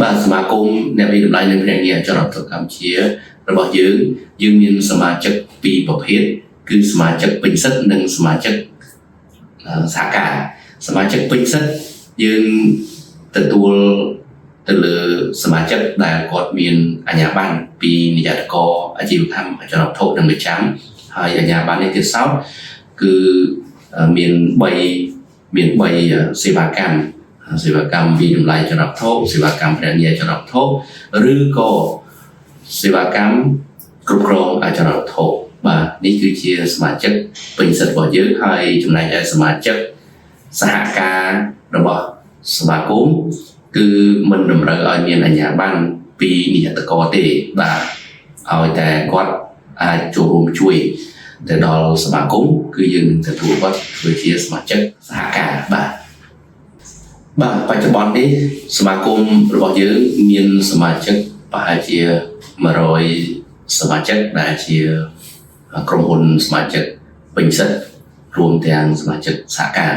បាទសមាគមអ្នកវិតម្លៃនិងភ្នាក់ងារចលនាកម្ពុជារបស់យើងមានសមាជិកពីរប្រភេទគឺសមាជិកពេញសិទ្ធិនិងសមាជិកសហការសមាជិកពេញសិទ្ធិយើងទទួលទៅលើសមាជិកដែលគាត់មានអាជ្ញាប័ណ្ណពីនាយកដ្ឋានអាជីវកម្មអចលនវត្ថុនិងមជ្ឈមហើយអាជ្ញាប័ណ្ណនេះទៀតសោតគឺមាន3សេវាកម្មវិតម្លៃចលនវត្ថុសេវាកម្មភ្នាក់ងារចលនវត្ថុឬក៏សេវាកម្មគ្រប់គ្រងអចលនវត្ថុបាទនេះគឺជាសមាជិកពេញសិទ្ធិរបស់យើងហើយចំណែកឯសមាជិកសហការរបស់សមាគមគឺមិនតម្រូវឲ្យមានអាជ្ញាប័ណ្ណពីនាយកដ្ឋានទេបាទឲ្យតែគាត់អាចចូលរួមជួយទៅដល់សមាគមគឺយើងនឹងទទួលគាត់ធ្វើជាសមាជិកសហការបាទបច្ចុប្បន្ននេះសមាគមរបស់យើងមានសមាជិកប្រហែលជា100សមាជិកដែលជាក្រុមហ៊ុនសមាជិកពេញសិទ្ធិរួមទាំងសមាជិកសហការ